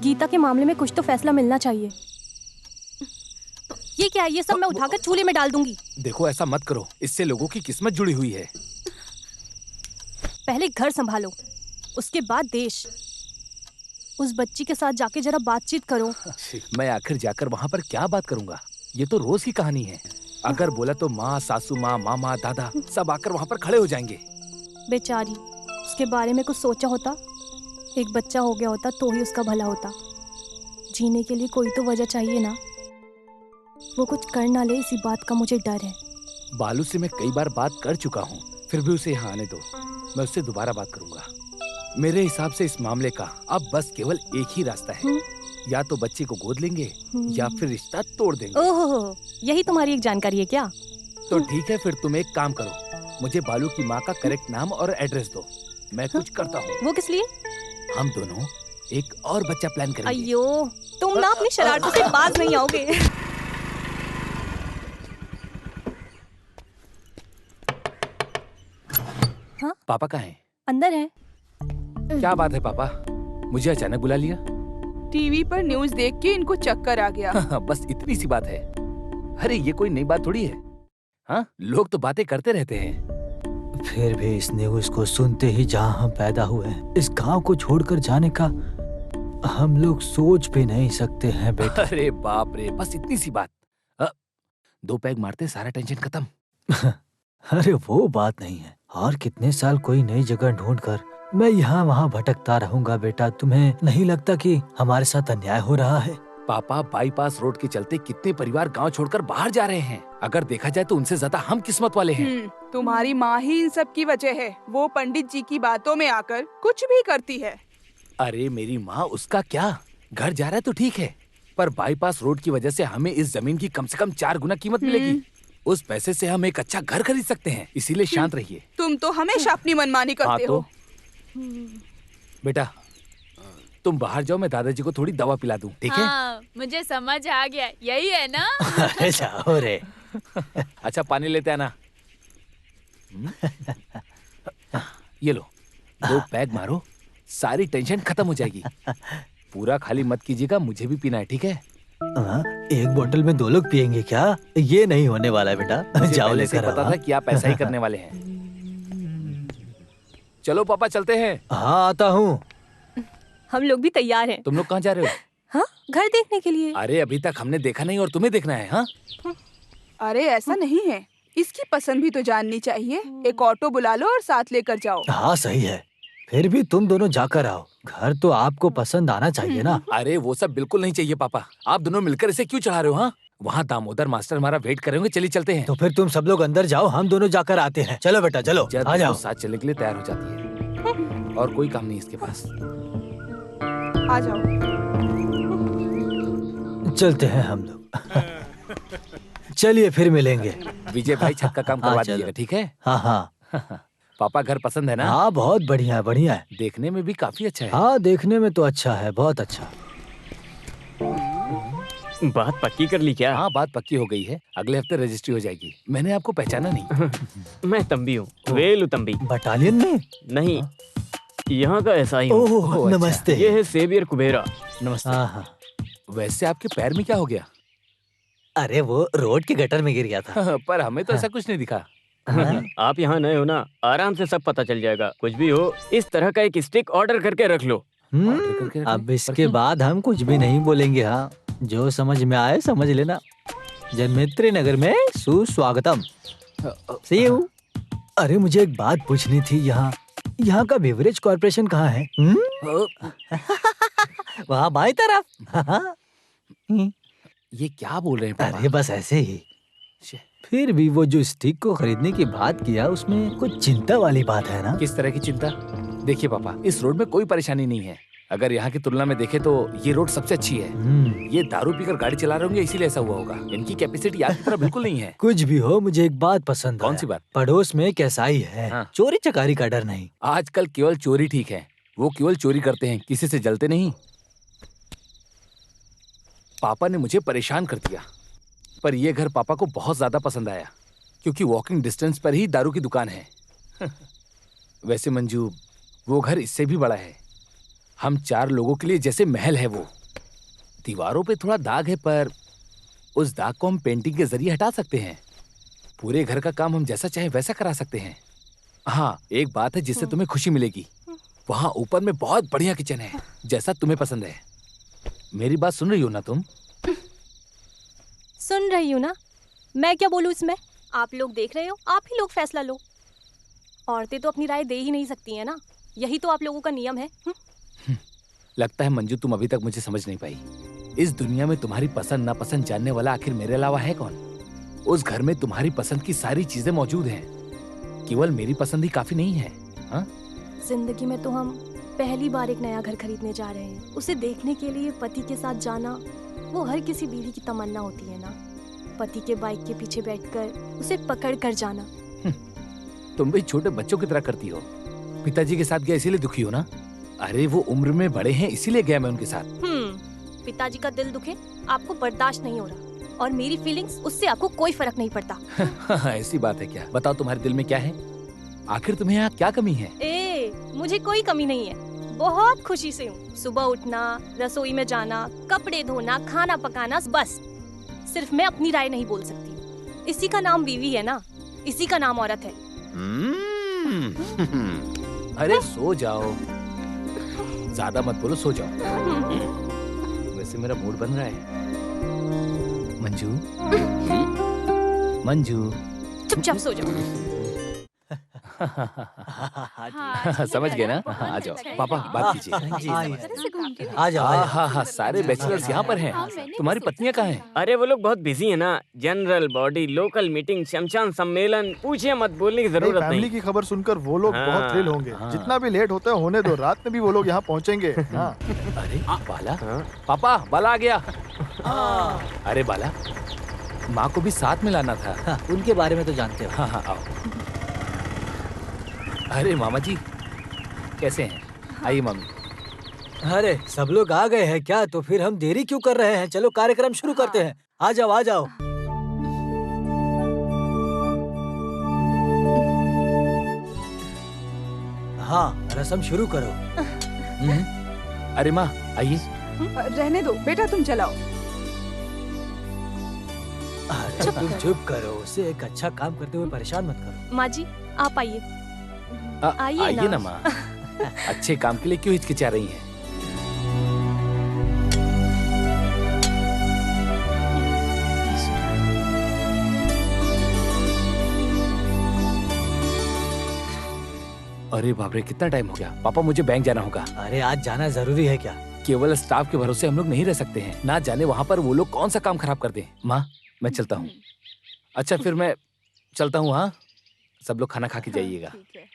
गीता के मामले में कुछ तो फैसला मिलना चाहिए। ये क्या है? ये सब मैं उठाकर चूल्हे में डाल दूंगी। देखो ऐसा मत करो, इससे लोगों की किस्मत जुड़ी हुई है। पहले घर संभालो, उसके बाद देश। उस बच्ची के साथ जाके जरा बातचीत करो। मैं आखिर जाकर वहाँ पर क्या बात करूंगा? ये तो रोज की कहानी है। अगर बोला तो माँ, सासू माँ, मामा, दादा सब आकर वहाँ पर खड़े हो जाएंगे। बेचारी, उसके बारे में कुछ सोचा होता। एक बच्चा हो गया होता तो ही उसका भला होता। जीने के लिए कोई तो वजह चाहिए ना। वो कुछ कर ना ले, इसी बात का मुझे डर है। बालू से मैं कई बार बात कर चुका हूँ, फिर भी उसे यहाँ आने दो। मैं उससे दोबारा बात करूंगा। मेरे हिसाब से इस मामले का अब बस केवल एक ही रास्ता है। या तो बच्चे को गोद लेंगे या फिर रिश्ता तोड़ देंगे। ओहो, यही तुम्हारी एक जानकारी है क्या? तो ठीक है, फिर तुम एक काम करो, मुझे बालू की माँ का करेक्ट नाम और एड्रेस दो, मैं कुछ करता हूँ। वो किस लिए? हम दोनों एक और बच्चा प्लान करेंगे। अयो, तुम ना अपनी शरारतों से बाज नहीं आओगे। हाँ? पापा कहाँ हैं? अंदर है। क्या बात है पापा, मुझे अचानक बुला लिया? टीवी पर न्यूज़ देख के इनको चक्कर आ गया। बस इतनी सी बात है। अरे ये कोई नई बात थोड़ी है। हाँ, लोग तो बातें करते रहते हैं। फिर भी इस न्यूज़ को सुनते ही जहाँ हम पैदा हुए हैं, इस गांव को छोड़कर जाने का हम लोग सोच भी नहीं सकते हैं बेटा। अरे बाप रे, बस इतनी सी बात। 2 पैग मारते सारा टेंशन खत्म। अरे वो बात नहीं है। और कितने साल कोई नई जगह ढूंढकर मैं यहाँ वहाँ भटकता रहूंगा बेटा। तुम्हें नहीं लगता कि हमारे साथ अन्याय हो रहा है? पापा, बाईपास रोड के चलते कितने परिवार गांव छोड़कर बाहर जा रहे हैं। अगर देखा जाए तो उनसे ज्यादा हम किस्मत वाले हैं। तुम्हारी माँ ही इन सब की वजह है। वो पंडित जी की बातों में आकर कुछ भी करती है। अरे मेरी माँ, उसका क्या? घर जा रहा है तो ठीक है, पर बाईपास रोड की वजह से हमें इस जमीन की कम से कम 4 गुना कीमत मिलेगी। उस पैसे से हम एक अच्छा घर खरीद सकते हैं, इसीलिए शांत रहिए। तुम तो हमेशा अपनी मनमानी करते हो। बेटा तुम बाहर जाओ, मैं दादाजी को थोड़ी दवा पिला दूं, ठीक है? हाँ, मुझे समझ आ गया, यही है ना? अरे जाओ रे। अच्छा पानी लेते आना। ये लो, 2 पैग मारो, सारी टेंशन खत्म हो जाएगी। पूरा खाली मत कीजिएगा, मुझे भी पीना है, ठीक है? एक बोतल में 2 लोग पियेंगे क्या? ये नहीं होने वाला है बेटा। जाओ लेकर पता था कि आप ऐसा ही करने वाले हैं। चलो पापा चलते हैं। हाँ आता हूँ। हम लोग भी तैयार हैं। तुम लोग कहाँ जा रहे हो? हाँ, घर देखने के लिए। अरे अभी तक हमने देखा नहीं और तुम्हें देखना है? हाँ? अरे ऐसा नहीं है, इसकी पसंद भी तो जाननी चाहिए। एक ऑटो बुला लो और साथ लेकर जाओ। हाँ सही है, फिर भी तुम दोनों जाकर आओ। घर तो आपको पसंद आना चाहिए ना। अरे वो सब बिल्कुल नहीं चाहिए पापा, आप दोनों मिलकर इसे क्यों चढ़ा रहे हो? हाँ, वहाँ दामोदर मास्टर हमारा वेट करेंगे। चलिए चलते हैं। तो फिर तुम सब लोग अंदर जाओ, हम दोनों जाकर आते हैं। चलो बेटा चलो, आ जाओ। साथ चलने के लिए तैयार हो जाती है और कोई काम नहीं इसके पास। आ जाओ। चलते हैं हम लोग। चलिए फिर मिलेंगे। विजय भाई छत का काम करवा दीजिएगा, ठीक है? हाँ हाँ। पापा घर पसंद है ना? हाँ बहुत बढ़िया है, बढ़िया है। देखने में भी काफी अच्छा है। हाँ देखने में तो अच्छा है, बहुत अच्छा। बात पक्की कर ली क्या? हाँ बात पक्की हो गई है, अगले हफ्ते रजिस्ट्री हो जाएगी। मैंने आपको पहचाना नहीं। मैं तंबी हूँ, वेलु तंबी। बटालियन में? नहीं, यहाँ का ऐसा ही हूँ। ओह नमस्ते। ये है सेवियर कुबेरा। नमस्ते। हाँ। वैसे आपके पैर में क्या हो गया? अरे वो रोड के गटर में गिर गया था। पर हमें तो ऐसा कुछ नहीं दिखा। आप यहाँ नए हो ना, आराम से सब पता चल जाएगा। कुछ भी हो, इस तरह का एक स्टिक ऑर्डर करके रख लो। अब इसके बाद हम कुछ भी नहीं बोलेंगे। हाँ, जो समझ में आए समझ लेना। जनमित्री नगर में सुस्वागतम। See you। अरे मुझे एक बात पूछनी थी, यहाँ का बेवरेज कॉर्पोरेशन कहाँ है? वहाँ बाई तरफ। ये क्या बोल रहे हैं पापा? अरे बस ऐसे ही। फिर भी वो जो स्टिक को खरीदने की बात किया, उसमें कुछ चिंता वाली बात है ना? किस तरह की चिंता? देखिए पापा, इस रोड में कोई परेशानी नहीं है। अगर यहाँ की तुलना में देखें तो ये रोड सबसे अच्छी है। ये दारू पीकर गाड़ी चला रहे होंगे, इसीलिए ऐसा हुआ होगा। इनकी कैपेसिटी आपकी तरह बिल्कुल नहीं है। कुछ भी हो, मुझे एक बात पसंद कौन सी बात? पड़ोस में कैसाई है। हाँ। चोरी चकारी का डर नहीं। आजकल केवल चोरी ठीक है, वो केवल चोरी करते हैं, किसी से जलते नहीं। पापा ने मुझे परेशान कर दिया, पर यह घर पापा को बहुत ज्यादा पसंद आया, क्योंकि वॉकिंग डिस्टेंस पर ही दारू की दुकान है। वैसे मंजू, वो घर इससे भी बड़ा है। हम 4 लोगों के लिए जैसे महल है वो। दीवारों पे थोड़ा दाग है पर उस दाग को हम पेंटिंग के जरिए हटा सकते हैं। पूरे घर का काम हम जैसा चाहे वैसा करा सकते हैं। हाँ, एक बात है जिससे तुम्हें खुशी मिलेगी। वहाँ ऊपर में बहुत बढ़िया किचन है, जैसा तुम्हें पसंद है। मेरी बात सुन रही हो ना तुम? सुन रही हूँ ना, मैं क्या बोलूँ इसमें? आप लोग देख रहे हो, आप ही लोग फैसला लो। औरतें तो अपनी राय दे ही नहीं सकती है ना, यही तो आप लोगों का नियम है। लगता है मंजू तुम अभी तक मुझे समझ नहीं पाई। इस दुनिया में तुम्हारी पसंद नापसंद जानने वाला आखिर मेरे अलावा है कौन? उस घर में तुम्हारी पसंद की सारी चीजें मौजूद हैं, केवल मेरी पसंद ही काफी नहीं है। हाँ? जिंदगी में तो हम पहली बार एक नया घर खरीदने जा रहे हैं। उसे देखने के लिए पति के साथ जाना वो हर किसी बीवी की तमन्ना होती है ना। पति के बाइक के पीछे बैठकर उसे पकड़ कर जाना। तुम भी छोटे बच्चों की तरह करती हो। पिताजी के साथ गया इसीलिए दुखी हो ना? अरे वो उम्र में बड़े हैं इसीलिए गया मैं उनके साथ। पिताजी का दिल दुखे आपको बर्दाश्त नहीं हो रहा, और मेरी फीलिंग्स उससे आपको कोई फर्क नहीं पड़ता। ऐसी बात है क्या? बताओ तुम्हारे दिल में क्या है? आखिर तुम्हें यहाँ क्या कमी है? मुझे कोई कमी नहीं है, बहुत खुशी से हूँ। सुबह उठना, रसोई में जाना, कपड़े धोना, खाना पकाना, बस सिर्फ मैं अपनी राय नहीं बोल सकती। इसी का नाम बीवी है ना, इसी का नाम औरत है। अरे सो जाओ, ज्यादा मत बोलो, सो जाओ। वैसे मेरा मूड बन रहा है। मंजू, मंजू, चुपचाप सो जाओ। समझ गए ना? आ जाओ पापा, बात कीजिए। आ जाओ। हाँ हाँ, सारे बैचलर्स यहाँ पर हैं। तुम्हारी पत्नियाँ कहाँ हैं? अरे वो लोग बहुत बिजी है ना। जनरल बॉडी, लोकल मीटिंग, शमशान सम्मेलन, पूछिए मत, बोलने की जरूरत फैमिली नहीं। की खबर सुनकर वो लोग हाँ, बहुत थ्रिल होंगे। हाँ। जितना भी लेट होता है होने दो, रात में भी वो लोग यहाँ पहुँचेंगे। हाँ। अरे बाला, हाँ? पापा बाला आ गया। अरे बाला, माँ को भी साथ में लाना था। हाँ, उनके बारे में तो जानते हो। हाँ हाँ आओ। अरे मामा जी कैसे हैं? आइए मामी। अरे सब लोग आ गए हैं क्या? तो फिर हम देरी क्यों कर रहे हैं? चलो कार्यक्रम शुरू करते हैं। आ जाओ आ जाओ। हाँ, रस्म शुरू करो। अरे माँ आइए। रहने दो बेटा, तुम चलाओ। अरे तुम चुप करो, उसे एक अच्छा काम करते हुए परेशान मत करो। माँ जी आप आइए। आइए आइए ना। ना माँ। अच्छे काम के लिए क्यों हिचकिचा रही हैं? अरे बाप रे, कितना टाइम हो गया। पापा मुझे बैंक जाना होगा। अरे आज जाना जरूरी है क्या? केवल स्टाफ के भरोसे हम लोग नहीं रह सकते हैं। ना जाने वहाँ पर वो लोग कौन सा काम खराब कर दें। माँ मैं चलता हूँ। अच्छा फिर मैं चलता हूँ। हाँ, सब लोग खाना खा के जाइएगा। ठीक है।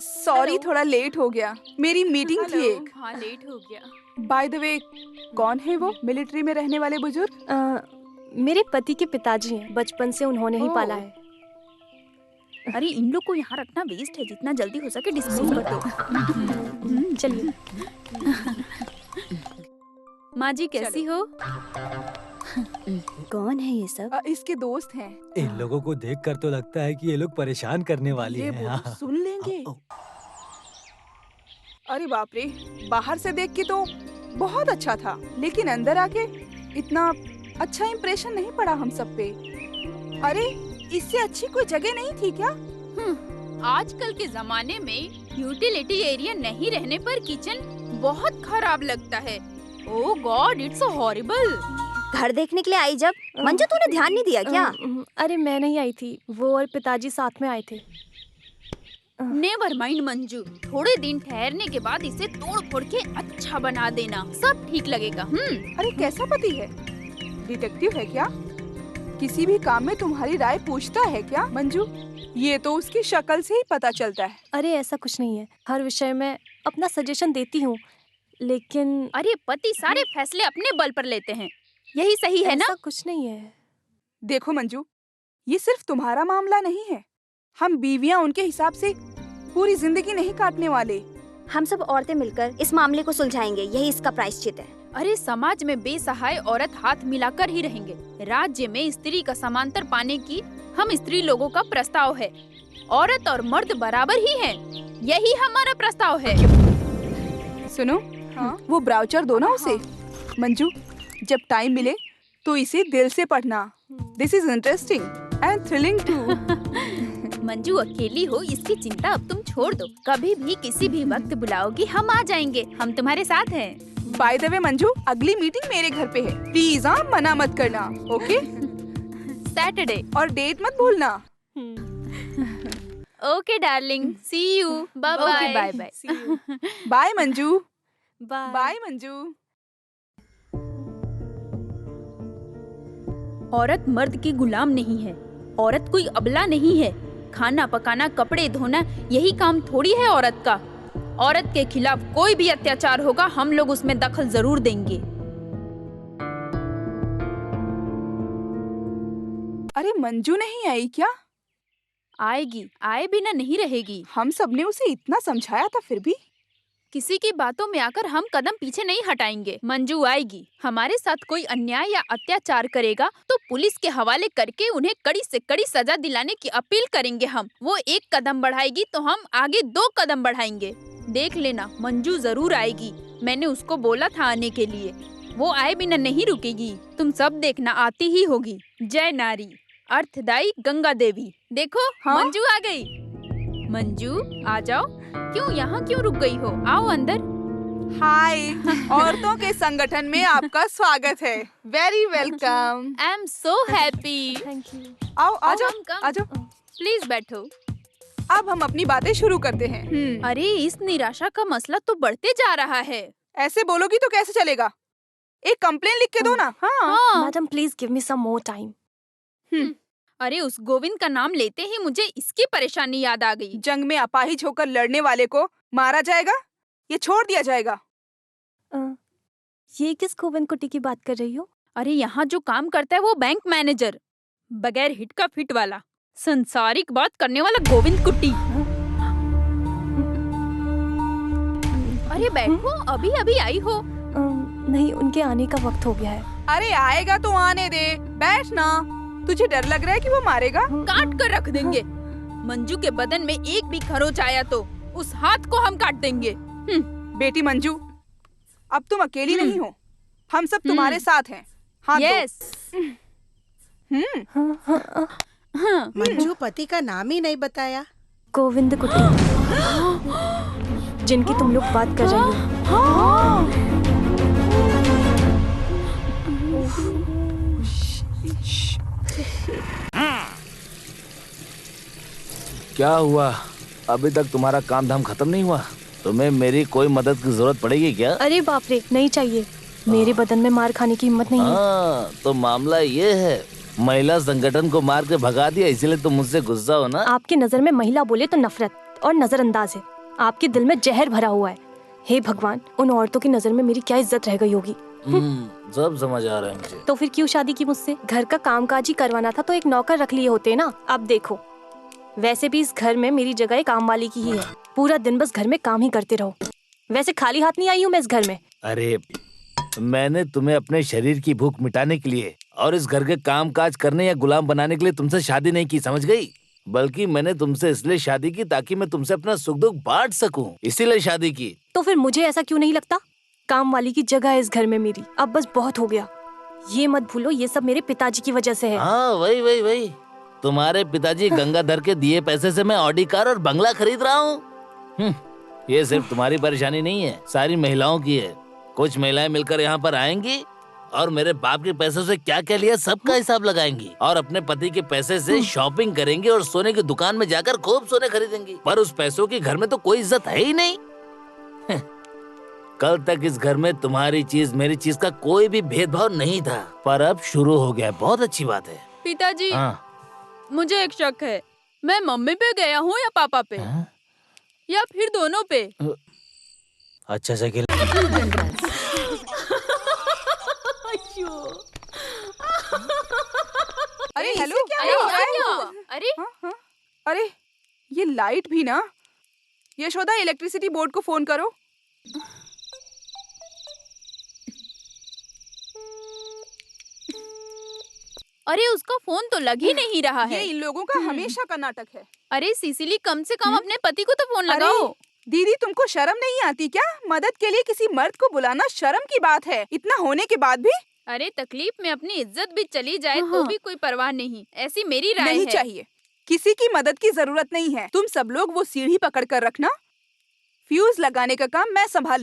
सॉरी, थोड़ा लेट हो गया। मेरी मीटिंग थी एक। हाँ लेट हो गया। बाय द वे, कौन है वो मिलिट्री में रहने वाले बुजुर्ग? मेरे पति के पिताजी हैं, बचपन से उन्होंने ही पाला है। अरे इन लोग को यहाँ रखना वेस्ट है, जितना जल्दी हो सके डिस्पोज कर दो। चलिए। माँ जी कैसी हो? कौन है ये सब? इसके दोस्त हैं। इन लोगों को देखकर तो लगता है कि ये लोग परेशान करने वाली ये हैं। बोलो, सुन लेंगे। अरे बाप रे, बाहर से देख के तो बहुत अच्छा था, लेकिन अंदर आके इतना अच्छा इंप्रेशन नहीं पड़ा हम सब पे। अरे इससे अच्छी कोई जगह नहीं थी क्या? आजकल के जमाने में यूटिलिटी एरिया नहीं रहने पर किचन बहुत खराब लगता है। ओह गॉड, इट्स हॉरिबल। घर देखने के लिए आई जब मंजू तूने ध्यान नहीं दिया क्या? अरे मैं नहीं आई थी, वो और पिताजी साथ में आए थे। नेवर माइंड मंजू, थोड़े दिन ठहरने के बाद इसे तोड़ फोड़ के अच्छा बना देना, सब ठीक लगेगा। अरे कैसा पति है? डिटेक्टिव है क्या? किसी भी काम में तुम्हारी राय पूछता है क्या मंजू? ये तो उसकी शक्ल से ही पता चलता है। अरे ऐसा कुछ नहीं है, हर विषय में अपना सजेशन देती हूँ, लेकिन अरे पति सारे फैसले अपने बल पर लेते हैं, यही सही है ना? ऐसा कुछ नहीं है। देखो मंजू, ये सिर्फ तुम्हारा मामला नहीं है। हम बीवियां उनके हिसाब से पूरी जिंदगी नहीं काटने वाले। हम सब औरतें मिलकर इस मामले को सुलझाएंगे, यही इसका प्रायश्चित है। अरे समाज में बेसहाय औरत हाथ मिलाकर ही रहेंगे। राज्य में स्त्री का समांतर पाने की हम स्त्री लोगों का प्रस्ताव है। औरत और मर्द बराबर ही हैं। यही हमारा प्रस्ताव है। सुनो, वो ब्राउचर दो ना उसे। मंजू, जब टाइम मिले तो इसे दिल से पढ़ना। This is interesting and thrilling too. Manju अकेली हो इसकी चिंता अब तुम छोड़ दो। कभी भी किसी भी वक्त बुलाओगी हम आ जाएंगे। हम तुम्हारे साथ हैं। बाय द वे मंजू, अगली मीटिंग मेरे घर पे है। प्लीज मना मत करना, ओके? सैटरडे। और डेट मत भूलना। Okay darling, see you. Bye bye. Bye bye. Bye Manju. Bye. Bye Manju. औरत मर्द की गुलाम नहीं है। औरत कोई अबला नहीं है। खाना पकाना, कपड़े धोना, यही काम थोड़ी है औरत का। औरत के खिलाफ कोई भी अत्याचार होगा हम लोग उसमें दखल जरूर देंगे। अरे मंजू नहीं आई क्या? आएगी, आए बिना नहीं रहेगी। हम सबने उसे इतना समझाया था फिर भी। किसी की बातों में आकर हम कदम पीछे नहीं हटाएंगे। मंजू आएगी। हमारे साथ कोई अन्याय या अत्याचार करेगा तो पुलिस के हवाले करके उन्हें कड़ी से कड़ी सजा दिलाने की अपील करेंगे हम। वो एक कदम बढ़ाएगी तो हम आगे 2 कदम बढ़ाएंगे। देख लेना, मंजू जरूर आएगी। मैंने उसको बोला था आने के लिए। वो आए बिना नहीं रुकेगी। तुम सब देखना, आती ही होगी। जय नारी, अर्थदायी गंगा देवी। देखो, मंजू आ गई। मंजू आ जाओ। क्यों रुक गई हो? आओ अंदर। हाय, औरतों के संगठन में आपका स्वागत है। Very welcome. I am so happy. Thank you. आओ, आ जाओ, Come, आ जाओ। प्लीज बैठो। अब हम अपनी बातें शुरू करते हैं। अरे इस निराशा का मसला तो बढ़ते जा रहा है। ऐसे बोलोगी तो कैसे चलेगा? एक कंप्लेन लिख के दो ना। हाँ। Madam please give me some more time. अरे उस गोविंद का नाम लेते ही मुझे इसकी परेशानी याद आ गई। जंग में अपाहिज होकर लड़ने वाले को मारा जाएगा, ये छोड़ दिया जाएगा। ये किस गोविंद कुटी की बात कर रही हो? अरे यहाँ जो काम करता है वो बैंक मैनेजर, बगैर हिट का फिट वाला, संसारिक बात करने वाला गोविंद कुट्टी। अरे बैठो, अभी अभी आई हो। नहीं, उनके आने का वक्त हो गया है। अरे आएगा तो आने दे, बैठ ना। तुझे डर लग रहा है कि वो मारेगा? काट कर रख देंगे। मंजू के बदन में एक भी खरोच आया तो उस हाथ को हम काट देंगे। बेटी मंजू, अब तुम अकेली नहीं हो। हम सब तुम्हारे साथ हैं। हाँ, यस। मंजू पति का नाम ही नहीं बताया। गोविंद कुटी, जिनकी तुम लोग बात कर रही हो। क्या हुआ? अभी तक तुम्हारा काम धाम खत्म नहीं हुआ? तुम्हें मेरी कोई मदद की जरूरत पड़ेगी क्या? अरे बाप रे, नहीं चाहिए। मेरे बदन में मार खाने की हिम्मत नहीं है। तो मामला ये है, महिला संगठन को मार के भगा दिया, इसलिए तुम मुझसे गुस्सा हो ना? आपकी नजर में महिला बोले तो नफरत और नजरअंदाज है। आपके दिल में जहर भरा हुआ है। हे भगवान, उन औरतों की नजर में मेरी क्या इज्जत रह गई होगी। सब समझ आ रहा है मुझे। तो फिर क्यों शादी की मुझसे? घर का कामकाज ही करवाना था तो एक नौकर रख लिए होते ना। अब देखो, वैसे भी इस घर में मेरी जगह एक काम वाली की ही है। पूरा दिन बस घर में काम ही करते रहो। वैसे खाली हाथ नहीं आई हूँ मैं इस घर में। अरे मैंने तुम्हें अपने शरीर की भूख मिटाने के लिए और इस घर के काम काज करने या गुलाम बनाने के लिए तुमसे शादी नहीं की, समझ गई? बल्कि मैंने तुमसे इसलिए शादी की ताकि मैं तुमसे अपना सुख दुख बांट सकूं, इसीलिए शादी की। तो फिर मुझे ऐसा क्यों नहीं लगता? काम वाली की जगह है इस घर में मेरी। अब बस बहुत हो गया। ये मत भूलो, ये सब मेरे पिताजी की वजह से है। हाँ, वही तुम्हारे पिताजी गंगाधर के दिए पैसे से मैं ऑडी कार और बंगला खरीद रहा हूँ। ये सिर्फ तुम्हारी परेशानी नहीं है, सारी महिलाओं की है। कुछ महिलाएं मिलकर यहाँ पर आएंगी और मेरे बाप के पैसों से क्या क्या लिया सबका हिसाब लगाएंगी और अपने पति के पैसे से शॉपिंग करेंगी और सोने की दुकान में जाकर खूब सोने खरीदेंगी। पर उस पैसों की घर में तो कोई इज्जत है ही नहीं। कल तक इस घर में तुम्हारी चीज मेरी चीज का कोई भी भेदभाव नहीं था, पर अब शुरू हो गया। बहुत अच्छी बात है। पिताजी, हाँ। मुझे एक शक है, मैं मम्मी पे गया हूँ या पापा पे? या फिर दोनों पे? अच्छा से खेल। अरे हेलो, क्या हो रहा है? अरे अरे ये लाइट भी ना। यशोदा, इलेक्ट्रिसिटी बोर्ड को फोन करो। अरे उसका फोन तो लग ही नहीं रहा ये है। इन लोगों का हमेशा का नाटक है। अरे सिसिली, कम से कम अपने पति को तो फोन लगाओ। दीदी, तुमको शर्म नहीं आती क्या? मदद के लिए किसी मर्द को बुलाना शर्म की बात है, इतना होने के बाद भी। अरे तकलीफ में अपनी इज्जत भी चली जाए तो भी कोई परवाह नहीं, ऐसी मेरी राय नहीं है। चाहिए, किसी की मदद की जरूरत नहीं है। तुम सब लोग वो सीढ़ी पकड़ कर रखना, फ्यूज लगाने का काम मैं संभाल